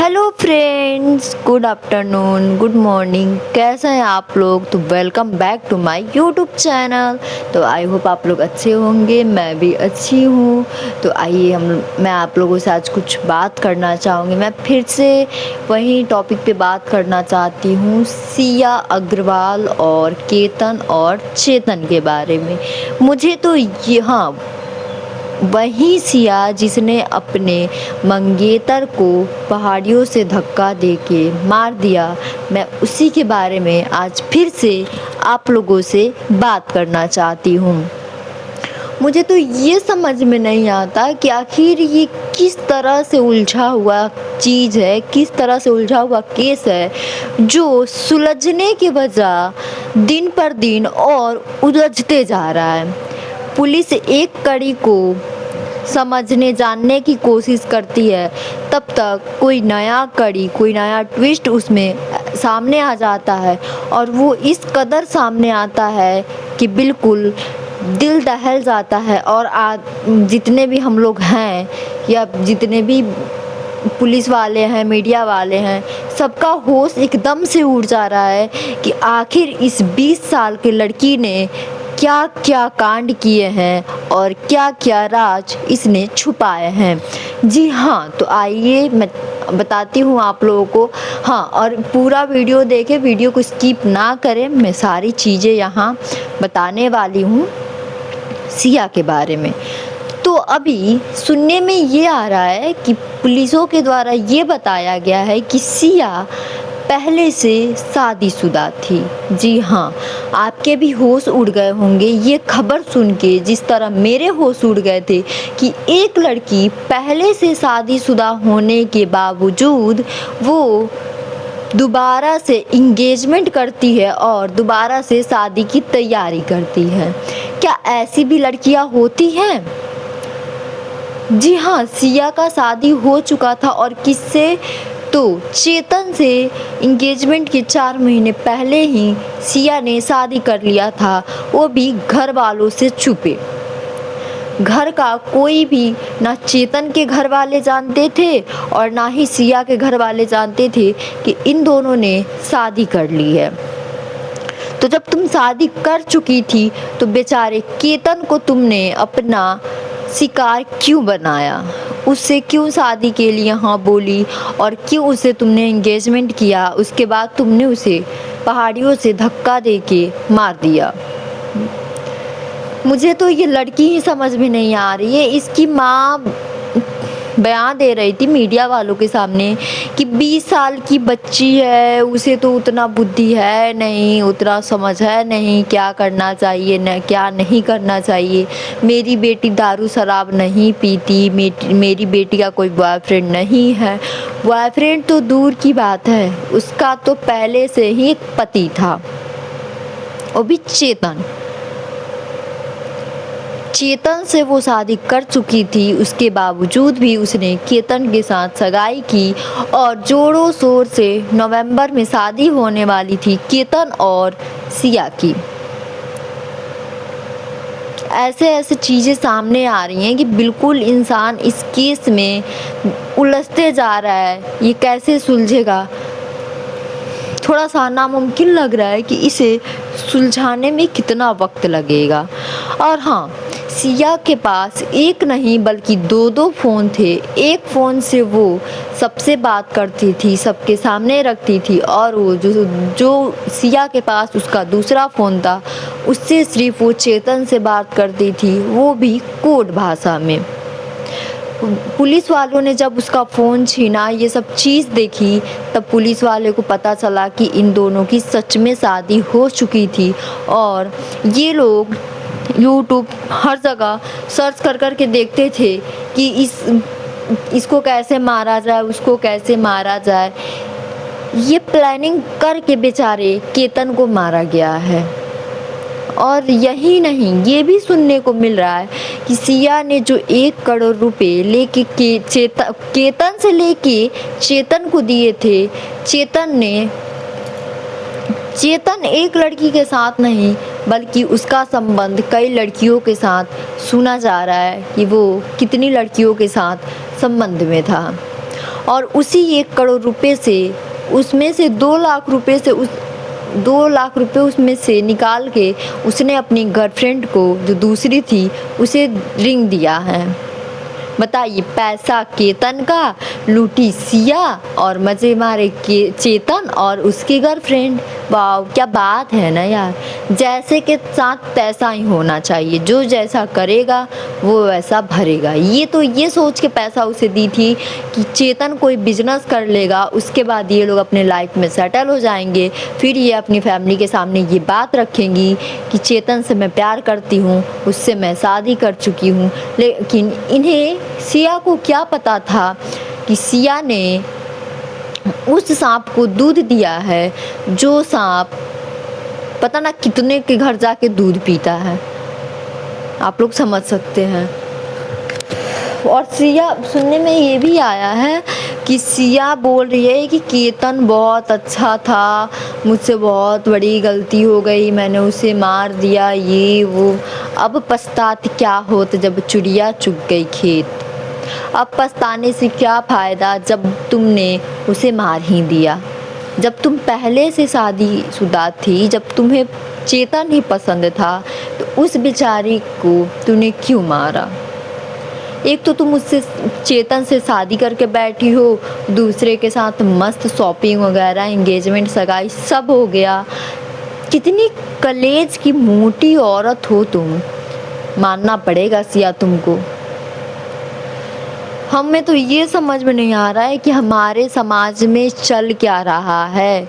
Hello friends, good afternoon, good morning. कैसे हैं आप लोग? तो welcome back to my YouTube channel. तो आई होप आप लोग अच्छे होंगे, मैं भी अच्छी हूँ। तो आइए मैं आप लोगों से आज कुछ बात करना चाहूँगी। मैं फिर से वही टॉपिक पे बात करना चाहती हूँ, सिया अग्रवाल और केतन और चेतन के बारे में। मुझे तो वही सिया जिसने अपने मंगेतर को पहाड़ियों से धक्का देके मार दिया, मैं उसी के बारे में आज फिर से आप लोगों से बात करना चाहती हूँ। मुझे तो ये समझ में नहीं आता कि आखिर ये किस तरह से उलझा हुआ चीज़ है, किस तरह से उलझा हुआ केस है जो सुलझने के बजाय दिन पर दिन और उलझते जा रहा है। पुलिस एक कड़ी को समझने जानने की कोशिश करती है, तब तक कोई नया कड़ी, कोई नया ट्विस्ट उसमें सामने आ जाता है और वो इस कदर सामने आता है कि बिल्कुल दिल दहल जाता है। और जितने भी हम लोग हैं या जितने भी पुलिस वाले हैं, मीडिया वाले हैं, सबका होश एकदम से उड़ जा रहा है कि आखिर इस 20 साल के लड़की ने क्या क्या कांड किए हैं और क्या क्या राज इसने छुपाए हैं। जी हाँ, तो आइए मैं बताती हूँ आप लोगों को। हाँ, और पूरा वीडियो देखें, वीडियो को स्किप ना करें। मैं सारी चीज़ें यहाँ बताने वाली हूँ सिया के बारे में। तो अभी सुनने में ये आ रहा है कि पुलिसों के द्वारा ये बताया गया है कि सिया पहले से शादीशुदा थी। जी हाँ, आपके भी होश उड़ गए होंगे ये खबर सुन के, जिस तरह मेरे होश उड़ गए थे कि एक लड़की पहले से शादीशुदा होने के बावजूद वो दोबारा से इंगेजमेंट करती है और दोबारा से शादी की तैयारी करती है। क्या ऐसी भी लड़कियां होती हैं? जी हाँ, सिया का शादी हो चुका था और किससे? तो चेतन से इंगेजमेंट के 4 महीने पहले ही सिया ने शादी कर लिया था, वो भी घर वालों से छुपे। घर का कोई भी, ना चेतन के घर वाले जानते थे और ना ही सिया के घर वाले जानते थे कि इन दोनों ने शादी कर ली है। तो जब तुम शादी कर चुकी थी तो बेचारे केतन को तुमने अपना शिकार क्यों बनाया? उससे क्यों शादी के लिए हाँ बोली और क्यों उसे तुमने एंगेजमेंट किया? उसके बाद तुमने उसे पहाड़ियों से धक्का देके मार दिया। मुझे तो ये लड़की ही समझ में नहीं आ रही है। इसकी माँ बयान दे रही थी मीडिया वालों के सामने कि 20 साल की बच्ची है, उसे तो उतना बुद्धि है नहीं, उतना समझ है नहीं, क्या करना चाहिए न क्या नहीं करना चाहिए। मेरी बेटी दारू शराब नहीं पीती, मेरी बेटी का कोई बॉयफ्रेंड नहीं है। बॉयफ्रेंड तो दूर की बात है, उसका तो पहले से ही एक पति था, वो भी चेतन से वो शादी कर चुकी थी। उसके बावजूद भी उसने केतन के साथ सगाई की और जोरों शोर से नवंबर में शादी होने वाली थी केतन और सिया की। ऐसे चीज़ें सामने आ रही हैं कि बिल्कुल इंसान इस केस में उलझते जा रहा है। ये कैसे सुलझेगा? थोड़ा सा नामुमकिन लग रहा है कि इसे सुलझाने में कितना वक्त लगेगा। और हाँ, सिया के पास एक नहीं बल्कि 2 फ़ोन थे। एक फ़ोन से वो सबसे बात करती थी, सबके सामने रखती थी, और वो जो सिया के पास उसका दूसरा फ़ोन था, उससे सिर्फ वो चेतन से बात करती थी, वो भी कोड भाषा में। पुलिस वालों ने जब उसका फ़ोन छीना, ये सब चीज़ देखी, तब पुलिस वाले को पता चला कि इन दोनों की सच में शादी हो चुकी थी। और ये लोग यूट्यूब हर जगह सर्च कर के देखते थे कि इसको कैसे मारा जाए, उसको कैसे मारा जाए। ये प्लानिंग करके बेचारे केतन को मारा गया है। और यही नहीं, ये भी सुनने को मिल रहा है कि सिया ने जो 1 करोड़ रुपए लेके केतन से लेके चेतन को दिए थे, चेतन एक लड़की के साथ नहीं बल्कि उसका संबंध कई लड़कियों के साथ सुना जा रहा है कि वो कितनी लड़कियों के साथ संबंध में था। और उसी 1 करोड़ रुपए से उसमें से 2 लाख रुपए से उस 2 लाख रुपए उसमें से निकाल के उसने अपनी गर्लफ्रेंड को, जो दूसरी थी, उसे रिंग दिया है। बताइए, पैसा केतन का, लूटी सिया और मज़े मारे के चेतन और उसकी गर्लफ्रेंड। वाह, क्या बात है ना यार। जैसे के साथ तैसा ही होना चाहिए, जो जैसा करेगा वो वैसा भरेगा। ये सोच के पैसा उसे दी थी कि चेतन कोई बिजनेस कर लेगा, उसके बाद ये लोग अपने लाइफ में सेटल हो जाएंगे। फिर ये अपनी फैमिली के सामने ये बात रखेंगी कि चेतन से मैं प्यार करती हूँ, उससे मैं शादी कर चुकी हूँ। लेकिन इन्हें, सिया को क्या पता था कि सिया ने उस सांप को दूध दिया है, जो सांप पता ना कितने के घर जाके दूध पीता है। आप लोग समझ सकते हैं। और सिया, सुनने में ये भी आया है कि सिया बोल रही है कि केतन बहुत अच्छा था, मुझसे बहुत बड़ी गलती हो गई, मैंने उसे मार दिया, ये वो। अब पछताते क्या होत जब चिड़िया चुग गई खेत। अब पछताने से क्या फ़ायदा जब तुमने उसे मार ही दिया। जब तुम पहले से शादीशुदा थी, जब तुम्हें चेतन ही पसंद था, तो उस बेचारी को तूने क्यों मारा। एक तो तुम उससे, चेतन से शादी करके बैठी हो, दूसरे के साथ मस्त शॉपिंग वगैरह, एंगेजमेंट, सगाई सब हो गया। कितनी कलेज की मोटी औरत हो तुम, मानना पड़ेगा सिया तुमको। हमें तो ये समझ में नहीं आ रहा है कि हमारे समाज में चल क्या रहा है।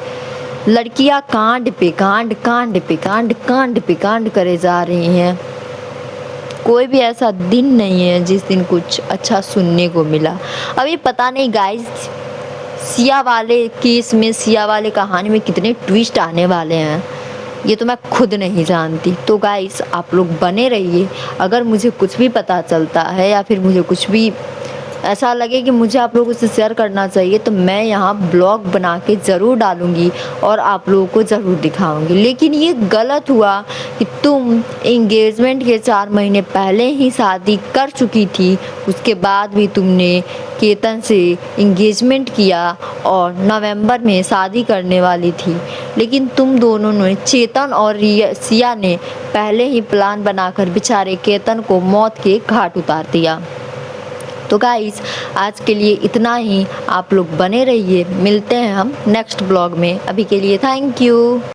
लड़कियां कांड पे कांड, कांड पे कांड, कांड पे कांड करे जा रही हैं। कोई भी ऐसा दिन नहीं है जिस दिन कुछ अच्छा सुनने को मिला। अभी पता नहीं गाइस, सिया वाले केस में, सिया वाले कहानी में कितने ट्विस्ट आने वाले हैं, ये तो मैं खुद नहीं जानती। तो गाइस, आप लोग बने रहिए। अगर मुझे कुछ भी पता चलता है या फिर मुझे कुछ भी ऐसा लगे कि मुझे आप लोगों से शेयर करना चाहिए, तो मैं यहाँ ब्लॉग बना के ज़रूर डालूँगी और आप लोगों को ज़रूर दिखाऊँगी। लेकिन ये गलत हुआ कि तुम एंगेजमेंट के 4 महीने पहले ही शादी कर चुकी थी, उसके बाद भी तुमने केतन से एंगेजमेंट किया और नवंबर में शादी करने वाली थी। लेकिन तुम दोनों ने, चेतन और सिया ने, पहले ही प्लान बनाकर बेचारे केतन को मौत के घाट उतार दिया। तो गाइस, आज के लिए इतना ही। आप लोग बने रहिए, मिलते हैं हम नेक्स्ट ब्लॉग में। अभी के लिए थैंक यू।